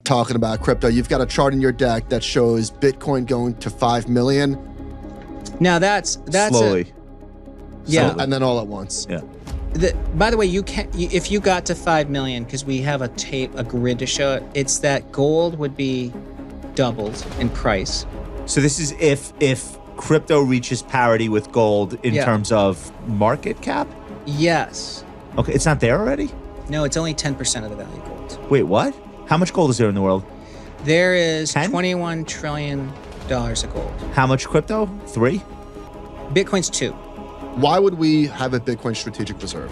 talking about crypto. You've got a chart in your deck that shows Bitcoin going to 5 million. Now that's slowly. Yeah. So, and then all at once. Yeah. By the way, if you got to 5 million, because we have a grid to show it, it's that gold would be doubled in price. So this is if crypto reaches parity with gold in terms of market cap? Yes. Okay, it's not there already? No, it's only 10% of the value of gold. Wait, what? How much gold is there in the world? There is 10? $21 trillion of gold. How much crypto? 3? Bitcoin's 2. Why would we have a Bitcoin strategic reserve?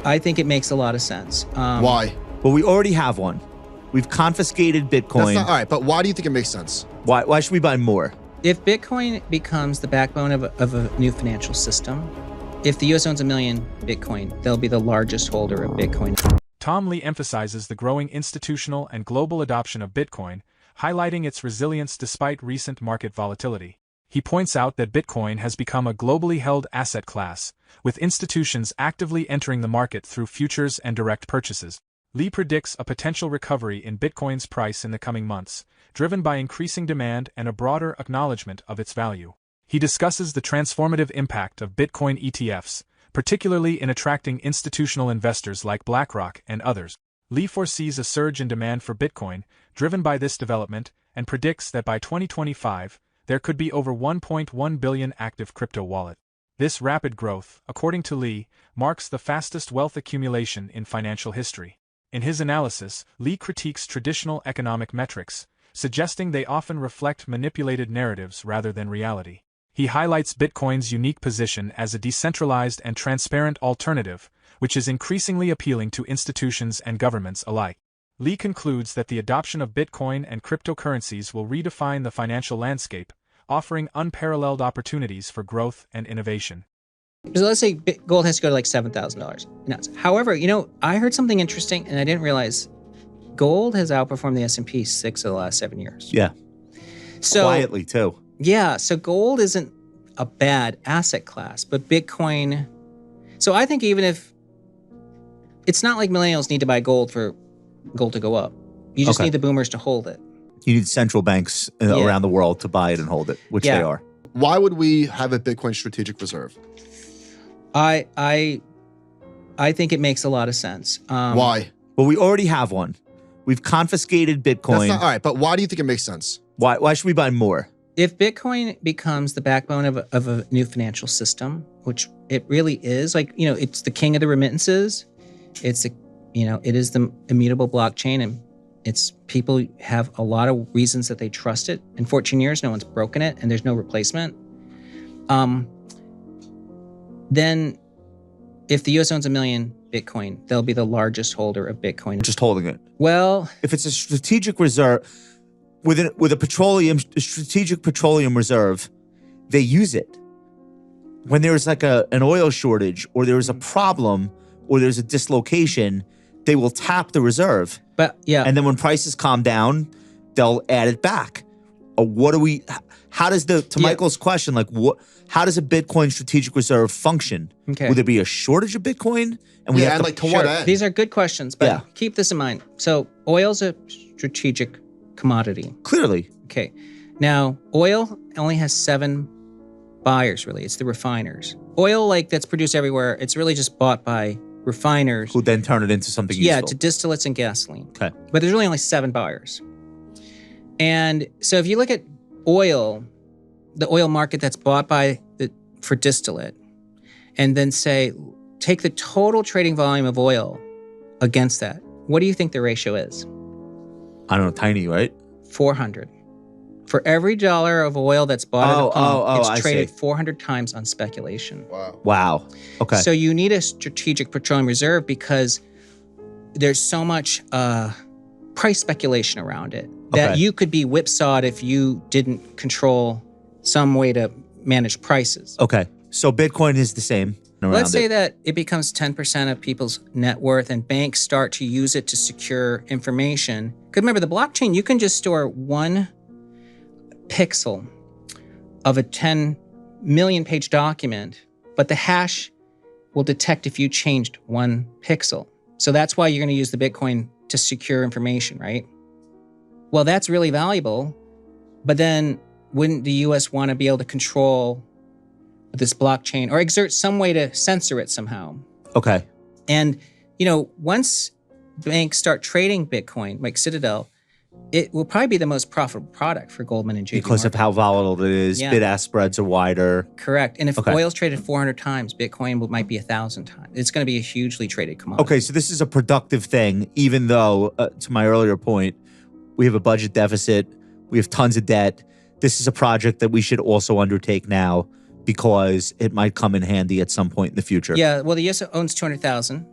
I think it makes a lot of sense. Why? Well, we already have one. We've confiscated Bitcoin. All right, but why do you think it makes sense? Why should we buy more? If Bitcoin becomes the backbone of a new financial system, if the US owns 1 million Bitcoin, they'll be the largest holder of Bitcoin. Tom Lee emphasizes the growing institutional and global adoption of Bitcoin, highlighting its resilience despite recent market volatility. He points out that Bitcoin has become a globally held asset class, with institutions actively entering the market through futures and direct purchases. Lee predicts a potential recovery in Bitcoin's price in the coming months, driven by increasing demand and a broader acknowledgement of its value. He discusses the transformative impact of Bitcoin ETFs, particularly in attracting institutional investors like BlackRock and others. Lee foresees a surge in demand for Bitcoin, driven by this development, and predicts that by 2025, there could be over 1.1 billion active crypto wallets. This rapid growth, according to Lee, marks the fastest wealth accumulation in financial history. In his analysis, Lee critiques traditional economic metrics, suggesting they often reflect manipulated narratives rather than reality. He highlights Bitcoin's unique position as a decentralized and transparent alternative, which is increasingly appealing to institutions and governments alike. Lee concludes that the adoption of Bitcoin and cryptocurrencies will redefine the financial landscape, offering unparalleled opportunities for growth and innovation. So let's say gold has to go to like $7,000 an ounce. However, I heard something interesting and I didn't realize gold has outperformed the S&P 6 of the last 7 years. Yeah. So quietly too. Yeah, so gold isn't a bad asset class, but Bitcoin. So I think even if it's not like millennials need to buy gold for gold to go up. You just need the boomers to hold it. You need central banks around the world to buy it and hold it, which they are. Why would we have a Bitcoin strategic reserve? I think it makes a lot of sense. Why? Well, we already have one. We've confiscated Bitcoin. All right, but why do you think it makes sense? Why should we buy more? If Bitcoin becomes the backbone of a new financial system, which it really is, it's the king of the remittances. It is the immutable blockchain, and people have a lot of reasons that they trust it. In 14 years, no one's broken it, and there's no replacement. Then if the US owns 1 million Bitcoin, they'll be the largest holder of Bitcoin. Just holding it. Well, if it's a strategic reserve, with a strategic petroleum reserve, they use it. When there's like an oil shortage, or there's a problem, or there's a dislocation, they will tap the reserve. But and then when prices calm down, they'll add it back. How does Michael's question, how does a Bitcoin strategic reserve function? Okay. Would there be a shortage of Bitcoin? And to what end? These are good questions, but keep this in mind. So oil's a strategic commodity. Clearly. Okay. Now, oil only has 7 buyers, really. It's the refiners. Oil, that's produced everywhere, it's really just bought by refiners. Who then turn it into something useful. Yeah, to distillates and gasoline. Okay. But there's really only 7 buyers. And so if you look at oil, the oil market that's bought for distillate, and then take the total trading volume of oil against that, what do you think the ratio is? I don't know, tiny, right? 400. For every $1 of oil that's bought at a pump, it's traded 400 times on speculation. Wow. Okay. So you need a strategic petroleum reserve because there's so much price speculation around it that you could be whipsawed if you didn't control some way to manage prices. Okay. So Bitcoin is the same. Let's say that it becomes 10% of people's net worth and banks start to use it to secure information. Because remember, the blockchain, you can just store 1 pixel of a 10 million page document, but the hash will detect if you changed 1 pixel. So that's why you're going to use the Bitcoin to secure information, right? Well, that's really valuable. But then wouldn't the US want to be able to control this blockchain or exert some way to censor it somehow? Okay. And, once banks start trading Bitcoin, like Citadel, it will probably be the most profitable product for Goldman and JP Because of Morgan. how volatile it is, Yeah. bid-ask spreads are wider. Correct. And if Okay. oil's traded 400 times, Bitcoin might be 1,000 times. It's going to be a hugely traded commodity. Okay, so this is a productive thing, even though, to my earlier point, we have a budget deficit, we have tons of debt. This is a project that we should also undertake now because it might come in handy at some point in the future. Yeah, well, the US owns 200,000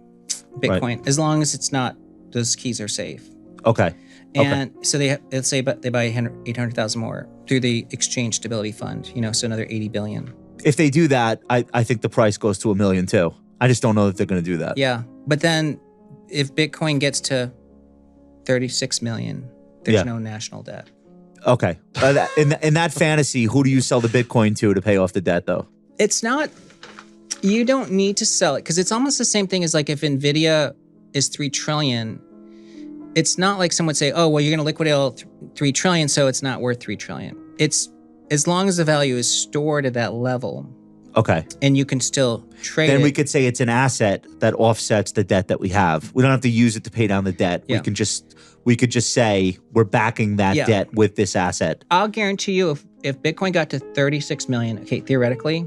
Bitcoin, as long as it's not, those keys are safe. Okay. And so let's say they buy 800,000 more through the Exchange Stability Fund, so another 80 billion. If they do that, I think the price goes to $1 million too. I just don't know if they're going to do that. Yeah, but then if Bitcoin gets to 36 million, there's no national debt. Okay. In that fantasy, who do you sell the Bitcoin to pay off the debt, though? It's not, you don't need to sell it because it's almost the same thing as like if NVIDIA is 3 trillion, it's not like someone would say, oh, well, you're going to liquidate all 3 trillion, so it's not worth 3 trillion. It's as long as the value is stored at that level. Okay. And you can still trade it. Then we could say it's an asset that offsets the debt that we have. We don't have to use it to pay down the debt. Yeah. We could just say we're backing that debt with this asset. I'll guarantee you if Bitcoin got to 36 million, okay, theoretically,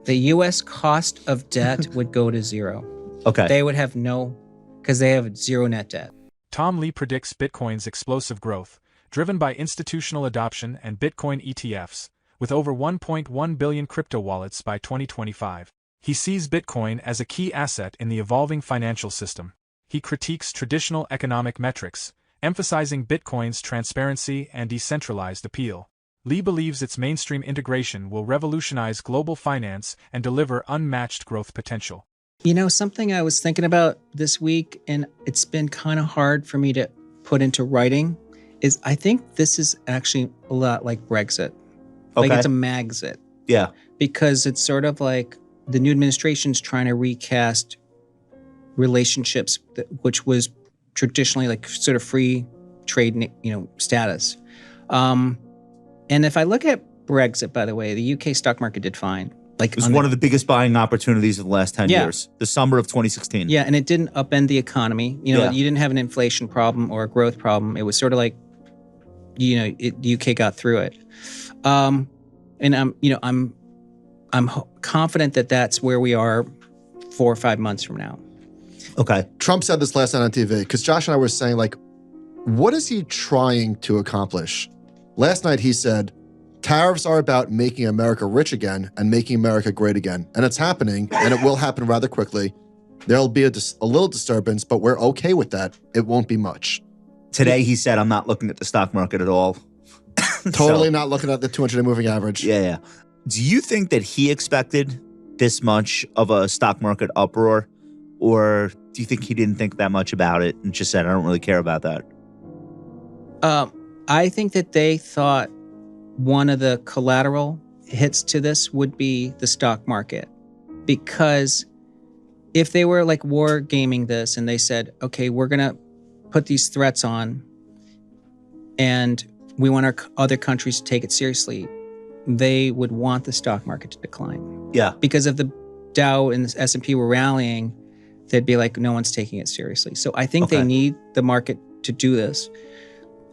the US cost of debt would go to zero. Okay. They would have because they have zero net debt. Tom Lee predicts Bitcoin's explosive growth, driven by institutional adoption and Bitcoin ETFs, with over 1.1 billion crypto wallets by 2025. He sees Bitcoin as a key asset in the evolving financial system. He critiques traditional economic metrics, emphasizing Bitcoin's transparency and decentralized appeal. Lee believes its mainstream integration will revolutionize global finance and deliver unmatched growth potential. Something I was thinking about this week, and it's been kind of hard for me to put into writing, is I think this is actually a lot like Brexit. Okay. Like it's a Magxit. Yeah. Because it's sort of like the new administration's trying to recast relationships, which was traditionally like sort of free trade, status. And if I look at Brexit, by the way, the UK stock market did fine. It was one of the biggest buying opportunities of the last 10 years. The summer of 2016. Yeah, and it didn't upend the economy. You didn't have an inflation problem or a growth problem. It was sort of like, the UK got through it. And I'm confident that that's where we are 4 or 5 months from now. Okay. Trump said this last night on TV because Josh and I were saying, what is he trying to accomplish? Last night he said, tariffs are about making America rich again and making America great again. And it's happening, and it will happen rather quickly. There'll be a little disturbance, but we're okay with that. It won't be much. Today he said, I'm not looking at the stock market at all. Totally not looking at the 200-day moving average. Yeah. Do you think that he expected this much of a stock market uproar? Or do you think he didn't think that much about it and just said, I don't really care about that? I think that they thought one of the collateral hits to this would be the stock market. Because if they were like war gaming this and they said, okay, we're going to put these threats on and we want our other countries to take it seriously, they would want the stock market to decline. Yeah. Because if the Dow and the S&P were rallying, they'd be like, no one's taking it seriously. So I think they need the market to do this,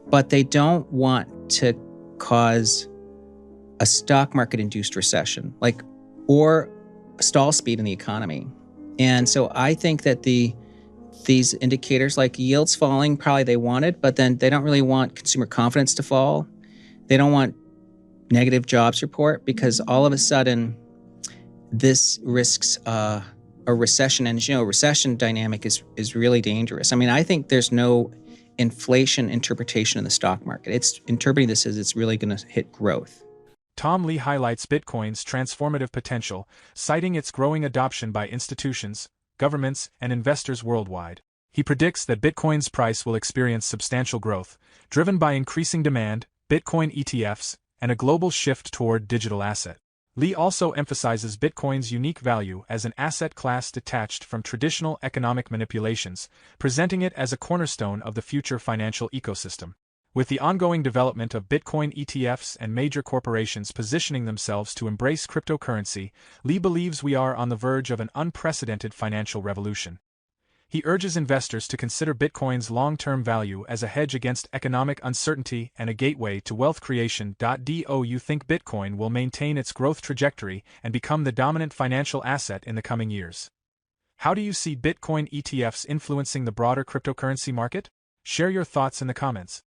but they don't want to cause a stock market induced recession, or stall speed in the economy. And so I think that these indicators like yields falling, probably they wanted, but then they don't really want consumer confidence to fall. They don't want negative jobs report because all of a sudden this risks a recession. And recession dynamic is really dangerous. I mean, I think there's no inflation interpretation in the stock market. It's interpreting this as it's really going to hit growth. Tom Lee highlights Bitcoin's transformative potential, citing its growing adoption by institutions, governments, and investors worldwide. He predicts that Bitcoin's price will experience substantial growth, driven by increasing demand, Bitcoin ETFs, and a global shift toward digital asset. Lee also emphasizes Bitcoin's unique value as an asset class detached from traditional economic manipulations, presenting it as a cornerstone of the future financial ecosystem. With the ongoing development of Bitcoin ETFs and major corporations positioning themselves to embrace cryptocurrency, Lee believes we are on the verge of an unprecedented financial revolution. He urges investors to consider Bitcoin's long-term value as a hedge against economic uncertainty and a gateway to wealth creation. Do you think Bitcoin will maintain its growth trajectory and become the dominant financial asset in the coming years? How do you see Bitcoin ETFs influencing the broader cryptocurrency market? Share your thoughts in the comments.